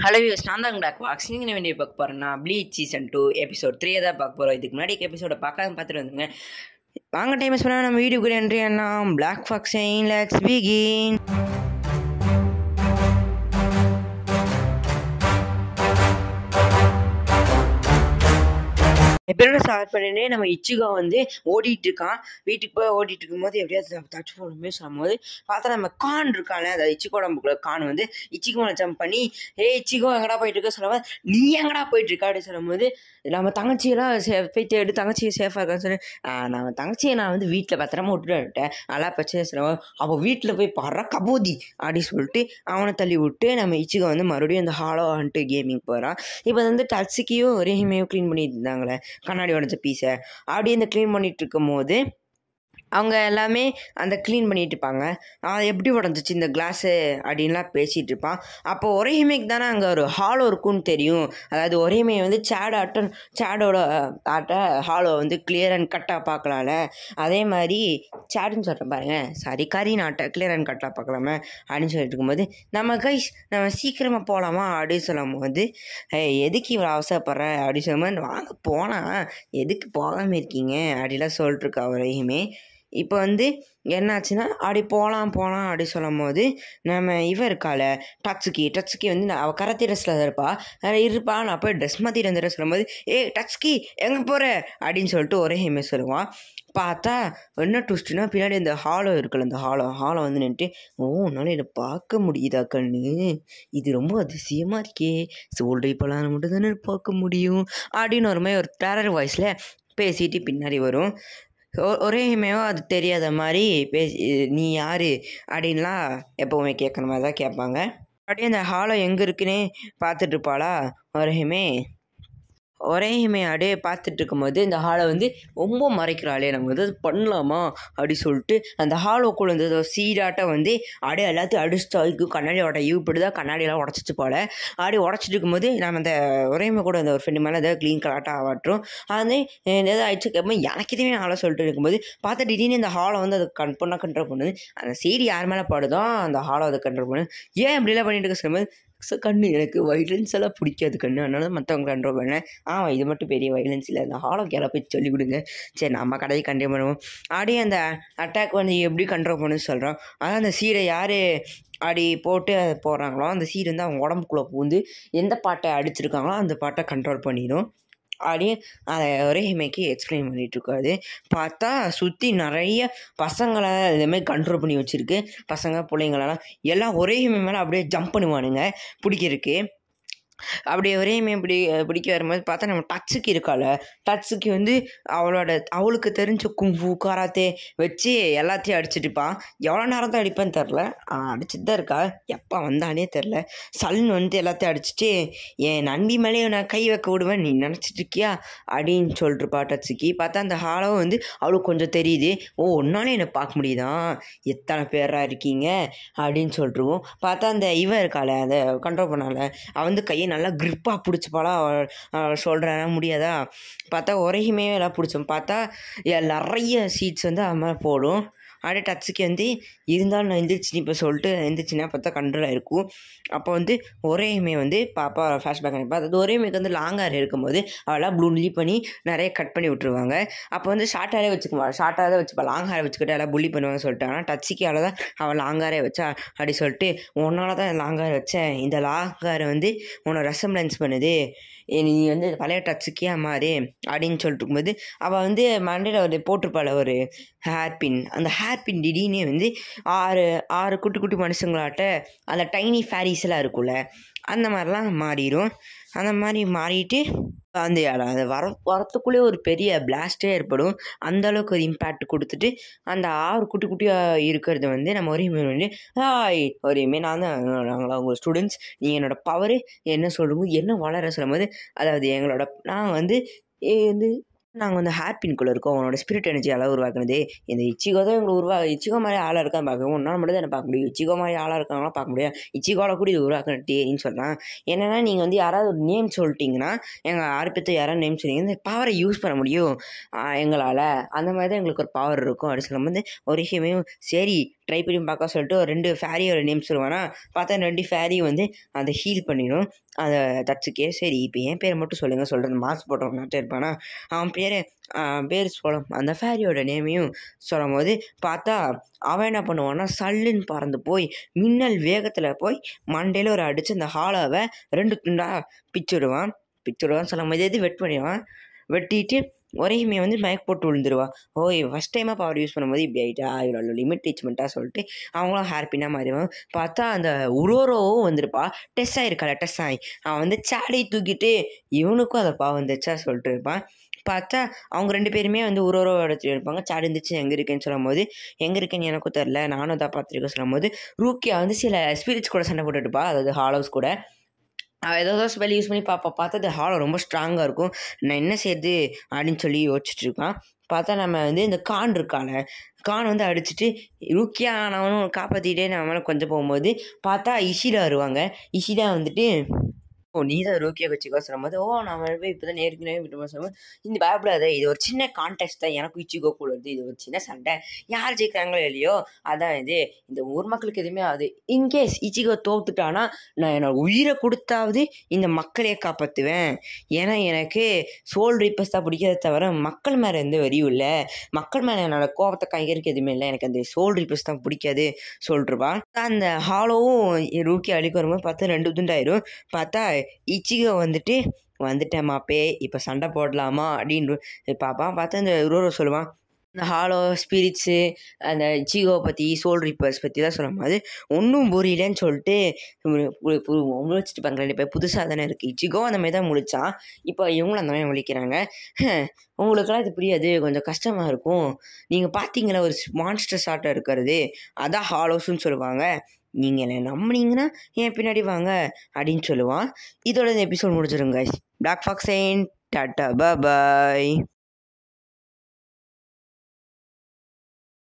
Hello views, நான் தான் black box. நீங்கள் வேண்டிய பார்க்க போகிறேன்னா ப்ளீச் சீசன் 2 எபிசோட் 3 தான் பார்க்க போகிறோம். இதுக்கு முன்னாடி எபிசோட பார்த்துட்டு வந்துங்க. வாங்க டைம் சொன்னால் நம்ம வீடியோக்குள்ளே என்ட்ரி அண்ணா பிளாக் பாக்ஸ் லெட்ஸ் பிகின். எப்படியோட ஸ்டார்ட் பண்ணிட்டு நம்ம இச்சிகோ வந்து ஓடிட்டு இருக்கான். வீட்டுக்கு போய் ஓடிட்டு இருக்கும்போது எப்படியாவது டச் போடுமே சொல்லும்போது பார்த்தா நம்ம கான் இருக்கானே, அந்த இச்சிகோட புக்கில் கான் வந்து இச்சிகோவை ஜம்ப் பண்ணி இச்சிகோ எங்கடா போயிட்டு இருக்க சொல்லும்போது நீ எங்கடா போயிட்டு இருக்கா அப்படின்னு சொல்லும்போது நம்ம தங்கச்சியெல்லாம் போய் தேடி தங்கச்சியை சேஃபாக இருக்கான்னு சொல்லி நம்ம தங்கச்சியை நான் வந்து வீட்டில் பத்திரமா விட்டுட்டேன் நல்லா பிரச்சனை சொல்லுவோம். அப்போ வீட்டில் போய் பாடுறா கபோதி அப்படின்னு சொல்லிட்டு அவனை தள்ளி விட்டு நம்ம இச்சிகோ வந்து மறுபடியும் அந்த ஹாலோ ஹண்ட்டு கேமிங் போகிறான். இப்போ வந்து டச்சுக்கியும் ரேஹிமையும் க்ளீன் பண்ணிட்டு இருந்தாங்களே கண்ணாடி உடஞ்ச பீஸை அப்படியே இந்த க்ளீன் பண்ணிட்டு இருக்கும் போது அவங்க எல்லாமே அந்த க்ளீன் பண்ணிட்டு இருப்பாங்க. எப்படி உடஞ்சிச்சு இந்த கிளாஸு அப்படின்லாம் பேசிகிட்டு இருப்பான். அப்போ ஒரேமேக்கு தானே அங்கே ஒரு ஹாலோ இருக்குன்னு தெரியும். அதாவது ஒரேமே வந்து சேடோட ஹாலோ வந்து கிளியர் அண்ட் கட்டாக பார்க்கலாம்ல, அதே மாதிரி சேடுன்னு சொல்கிறேன் பாருங்க, சாரி கரீன் ஆட்டை கிளியர் அண்ட் கட்டாக பார்க்கலாமே அப்படின்னு சொல்லிட்டு இருக்கும்போது நம்ம சீக்கிரமாக போகலாமா அப்படின்னு சொல்லும் போது எதுக்கு இவ்வளோ அவசரப்படுற அப்படின்னு சொல்லும்போது வாங்க போனால் எதுக்கு போகாமல் இருக்கீங்க அப்படிலாம் சொல்லிட்டு இருக்கா ஒரேமே. இப்போ வந்து என்னாச்சுன்னா அப்படி போகலாம் அப்படி சொல்லும் போது நம்ம இருக்கால டச்சுக்கி வந்து அவள் கராத்தே ட்ரெஸ்ஸில் இருப்பா நான் போய் ட்ரெஸ் மாற்றிட்டு வந்துடுறேன் சொல்லும்போது டச்சுக்கி எங்கே போகிற அப்படின்னு சொல்லிட்டு ஒரேமே சொல்லுவான். பார்த்தா என்ன ட்விஸ்ட்னா பின்னாடி இந்த ஹாலோ இருக்குல்ல, இந்த ஹாலோ வந்து நின்றுட்டு உன்னால என்னை பார்க்க முடியுதா கண்ணு, இது ரொம்ப அதிசயமாக இருக்கே, சொல்கிற இப்போலாம் மட்டும் தானே பார்க்க முடியும் அப்படின்னு ஒரு மாதிரி ஒரு டெரர் வாய்ஸில் பேசிட்டு பின்னாடி வரும். ஒரேமேவோ அது தெரியாத மாதிரி நீ யார் அப்படின்லாம் எப்போவுமே கேட்குற மாதிரி தான் கேட்பாங்க. அப்படியே அந்த ஹாலோ எங்கே இருக்குன்னே பார்த்துட்டு இருப்பாளா ஒரேமே அப்படியே பார்த்துட்டு இருக்கும்போது இந்த ஹாலை வந்து ரொம்ப மறைக்கிறாளே, நம்ம வந்து பண்ணலாமா அப்படி சொல்லிட்டு அந்த ஹாலோக்குள்ள இந்த சீடாட்டை வந்து அப்படியே எல்லாத்தையும் அடிச்சுட்டு அதுக்கு கண்ணாடியோட யூப்படுதான் கண்ணாடியெல்லாம் உடச்சிட்டு போல அப்படியே உடச்சிட்டு இருக்கும்போது நம்ம அந்த ஒரேமே கூட அந்த ஒரு ஃப்ரெண்டு மேலே ஏதாவது க்ளீன் கலாட்டாக ஆகட்டும் அது ஏதாவது ஆயிடுச்சு கேட்போம். எனக்கு இதுவே ஹாலை சொல்லிட்டு இருக்கும்போது பார்த்தா திடீர்னு இந்த ஹாலை வந்து அதை கண்ட்ரோல் பண்ணுது. அந்த சீடி யார் மேலே பாடுதோ அந்த ஹாலை அதை கண்ட்ரோல் பண்ணுது. ஏன் இப்படிலாம் பண்ணிட்டு இருக்க சொல்லும்போது கண்ணு எனக்கு வைலன்ஸ் எல்லாம் பிடிக்காது கண்ணு, அதனால மற்றவங்க கண்ட்ரோல் பண்ணேன். இது மட்டும் பெரிய வைலன்ஸ் இல்லை, அந்த ஹாலோ கேல போய் சொல்லிக் கொடுங்க, சரி நம்ம கடையை கண்டினியூ பண்ணுவோம். அப்படியே அந்த அட்டாக் வந்து எப்படி கண்ட்ரோல் பண்ணுன்னு சொல்கிறோம். அதான் அந்த சீடை யார் அப்படி போட்டு அதை போடுறாங்களோ அந்த சீடு வந்து அவங்க உடம்புக்குள்ளே பூந்து எந்த பாட்டை அடிச்சிருக்காங்களோ அந்த பாட்டை கண்ட்ரோல் பண்ணிடும். அப்படியே அதை ஒரேமேக்கு எக்ஸ்பிளைன் பண்ணிகிட்ருக்காது. பார்த்தா சுற்றி நிறைய பசங்களை இதேமாதிரி கண்ட்ரோல் பண்ணி வச்சுருக்கு. பசங்க பிள்ளைங்களெல்லாம் எல்லாம் ஒரேமே மேலே அப்படியே ஜம்ப் பண்ணுவானுங்க பிடிக்கிறதுக்கு. அப்படியே ஒரேமே பிடிக்க வரும்போது பார்த்தா நம்ம டச்சுக்கு வந்து அவளுக்கு தெரிஞ்ச குங்ஃபு கராத்தே வச்சு எல்லாத்தையும் அடிச்சுட்டுப்பான். எவ்வளோ நேரம் தான் அடிப்பேன்னு தெரில, அடிச்சுட்டு தான் இருக்கா, எப்போ வந்தானே தெரில. சல்னு வந்து எல்லாத்தையும் அடிச்சுட்டு என் நண்பி மேலேயே நான் கை வைக்க விடுவேன் நீ நினச்சிட்டு இருக்கியா அப்படின்னு சொல்லிட்டுருப்பா டச்சுக்கு. பார்த்தா அந்த ஹாலோவும் வந்து அவளுக்கு கொஞ்சம் தெரியுது, ஒன்னாலே என்னை பார்க்க முடியுதான், எத்தனை பேராக இருக்கீங்க அப்படின்னு சொல்லிட்டுருவோம். பார்த்தா அந்த இருக்காள அதை கண்ட்ரோல் பண்ணால அவள் வந்து கையை நல்லா க்ரிப்பாக பிடிச்சிப்பாளா, சொல்கிறேன் முடியாதா. பார்த்தா ஒரேமே எல்லாம் பிடிச்சோம். பார்த்தா நிறைய சீட்ஸ் வந்து அது மாதிரி போடும். அப்படியே டச்சுக்கு வந்து இருந்தாலும் நான் எந்திரிச்சு இப்போ சொல்லிட்டு எந்திரிச்சின்னா பார்த்தா கண்ட்ரோலாக இருக்கும். அப்போ வந்து ஒரேமே வந்து பாப்பா ஃப்ளாஷ்பேக் நினைப்பா. அது ஒரேமேக்கு வந்து லாங் ஹேர் இருக்கும்போது அவளாம் புள்ளி பண்ணி நிறைய கட் பண்ணி விட்ருவாங்க. அப்போ வந்து ஷார்ட் ஹேரே வச்சுப்பா, லாங் ஹேரை வச்சுக்கிட்டு எல்லாம் புள்ளி பண்ணுவாங்க சொல்லிட்டு. ஆனால் டச்சுக்கால தான் அவள் லாங் ஹேரே வச்சா அப்படி சொல்லிட்டு உன்னால தான் லாங் ஹேர் வச்சேன், இந்த லாங் ஹேரை வந்து உன்னை ரெசம்ப்ளன்ஸ் பண்ணுது, நீ வந்து பழைய டச்சுக்கே மாறு அப்படின்னு சொல்லிட்டு இருக்கும்போது அவள் வந்து மண்டையில் ஒரு போட்டிருப்பாள் ஒரு ஹேர்பின். அந்த ஹேர்பின் திடீர்னு வந்து ஆறு குட்டி மனுஷங்களாட்ட அந்த டைனி ஃபேரிஸ் எல்லாம் இருக்குல்ல அந்த மாதிரிலாம் மாறிடும். அந்த மாதிரி மாறிட்டு அந்த அது வரத்துக்குள்ளே ஒரு பெரிய பிளாஸ்டே ஏற்படும். அந்தளவுக்கு ஒரு இம்பேக்ட் கொடுத்துட்டு அந்த 6 குட்டியாக இருக்கிறது வந்து நம்ம ஒரேமே நான் தான் நாங்களா உங்கள் ஸ்டூடெண்ட்ஸ், நீங்கள் என்னோடய பவரு என்ன சொல்லும்போது என்ன வளர சொல்லும் போது அதாவது நான் வந்து நாங்கள் வந்து ஹேர்பின்குள்ளே இருக்கோம், உன்னோட ஸ்பிரிட் எனர்ஜி எல்லாம் உருவாக்குனது இந்த இச்சிகோ தான் எங்களை இச்சிகோ மாதிரி ஆளாக இருக்கான்னு பார்க்க உன்னால் மட்டும் தான் என்ன பார்க்க முடியும், இச்சிகோ மாதிரி ஆளாக இருக்காங்களாம் பார்க்க முடியாது, இச்சிகோவில் கூட இது உருவாக்குனேன்னு சொன்னான். என்னென்னா நீங்கள் வந்து யாராவது ஒரு நேம் சொல்லிட்டீங்கன்னா எங்கள் 6 பேர்த்து யாராவது நேம் சொன்னீங்கன்னா இந்த பவரை யூஸ் பண்ண முடியும் எங்களால், அந்த மாதிரி தான் எங்களுக்கு ஒரு பவர் இருக்கும் அப்படின்னு சொல்லும்போது ஒரு ஹிமையும் சரி ட்ரை பண்ணி பார்க்க சொல்லிட்டு ஒரு 2 ஃபேரியோட நேம் சொல்லுவானா. பார்த்தா 2 ஃபேரியும் வந்து அதை ஹீல் பண்ணிடும். அதை தச்சுக்கே சரி இப்போ என் பேரை மட்டும் சொல்லுங்கள் சொல்கிறது மாஸ்க் போட்டவன் நாட்டே இருப்பானா. அவன் பேர் சொல்ல அந்த ஃபேரியோட நேமையும் சொல்லும் போது பார்த்தா அவன் என்ன பண்ணுவான்னா சல்லுன்னு பறந்து போய் மின்னல் வேகத்தில் போய் மண்டையில் ஒரு அடித்து அந்த ஹாலாவை 2 துண்டாக பிச்சுடுவான் சொல்லும் போது எது வெட்டிட்டு ஒரேமே வந்து மயக்க போட்டு விழுந்துருவா. ஓய் ஃபஸ்ட் டைமாக பவர் யூஸ் பண்ணும்போது இப்படி ஆகிட்டா இவ்வளோ லிமிட் டீச்மெண்ட்டாக சொல்லிட்டு அவங்களும் ஹாப்பினாக மாறிடுவான். பார்த்தா அந்த உரோரோவும் வந்துருப்பா டெஸ்ட் ஆகி அவன் வந்து சாடி தூக்கிட்டு இவனுக்கும் அதை வந்துச்சா சொல்லிட்டு இருப்பான். பார்த்தா அவங்க 2 பேருமே வந்து உரோரோ எடுத்துகிட்டு இருப்பாங்க. சாடி இருந்துச்சு எங்கே இருக்கேன்னு சொல்லும் போது எங்கே இருக்கேன்னு எனக்கும் தெரில நானும் தான் பார்த்துருக்கேன் சொல்லும் போது ரூக்கியா வந்து சில ஸ்பிரிட்ஸ் கூட சண்டை போட்டுட்டுப்பா, அதாவது ஹாலோஸ் கூட ஏதோ ஸ்பெல் யூஸ் பண்ணி பார்த்தா அது ஹாலோ ரொம்ப ஸ்ட்ராங்காக இருக்கும். நான் என்ன செய்யுது அப்படின்னு சொல்லி யோசிச்சுட்ருக்கான். பார்த்தா நம்ம வந்து இந்த கான் வந்து அடிச்சுட்டு ரூக்கியா ஆனவனும் காப்பாற்றிட்டே நம்ம மேலே கொஞ்சம் போகும்போது பார்த்தா இஷிடா வருவாங்க. இஷிடா வந்துட்டு நீ தான் ரூக்கியா வச்சுக்கோ சொல்லும்போது நான் போய் இப்போ தான் நேர்க்கிறேன் விட்டு சொல்லும்போது இந்த பயப்படாத இது ஒரு சின்ன கான்டெஸ்ட் தான், எனக்கும் இச்சிகோ கூட வருது, இது ஒரு சின்ன சண்டை, யார் ஜெயிக்கிறாங்களோ இல்லையோ அதான் இந்த ஊர் மக்களுக்கு எதுவுமே ஆகுது. இன்கேஸ் இச்சிகோ தோத்துட்டானா நான் என்னோட உயிரை கொடுத்தாவது இந்த மக்களையே காப்பாற்றுவேன், ஏன்னா எனக்கு சோல் ரீப்பர்ஸ் தான் பிடிக்கிறத தவிர மக்கள் மேலே எந்த வெறியும் இல்லை, மக்கள் மேலே என்னோட கோபத்தை கைகறிக்க எதுவுமே இல்லை, எனக்கு அந்த சோல் ரீப்பர்ஸ் தான் பிடிக்காது சொல்லிருப்பான். அந்த ஹாலோவும் ரூக்கியா அழிக்க வரும்போது பார்த்தா 2 துண்டாயிரும். பார்த்தா இச்சிகோ வந்துட்டேன் மாப்பே இப்போ சண்டை போடலாமா அப்படின்னு பார்ப்பான். பார்த்தா இந்த உரோரோ சொல்லுவான் இந்த ஹாலோ ஸ்பிரிட்ஸு அந்த இச்சிகோவை பற்றி சோல் ரீப்பர்ஸ் பற்றி தான் சொல்லும் போது ஒன்றும் புரியலன்னு சொல்லிட்டு முழிச்சிட்டு இருப்பாங்க 2 பேர். புதுசாக தானே இருக்குது, இச்சிகோ அந்த மாதிரி தான் முழிச்சான், இப்போ இவங்களும் அந்த மாதிரி முழிக்கிறாங்க. உங்களுக்கெல்லாம் இது புரியாது, கொஞ்சம் கஷ்டமாக இருக்கும், நீங்கள் பார்த்தீங்களா ஒரு மான்ஸ்டர் ஷாட்டாக இருக்கிறது அதான் ஹாலோஸ்ன்னு சொல்லுவாங்க, நீங்கள் என்ன நம்பினீங்கன்னா என் பின்னாடி வாங்க அப்படின்னு சொல்லுவான். இதோட இந்த எபிசோட் முடிச்சிருங்க. பிளாக் ஃபாக்ஸ் டாட்டா பாய்.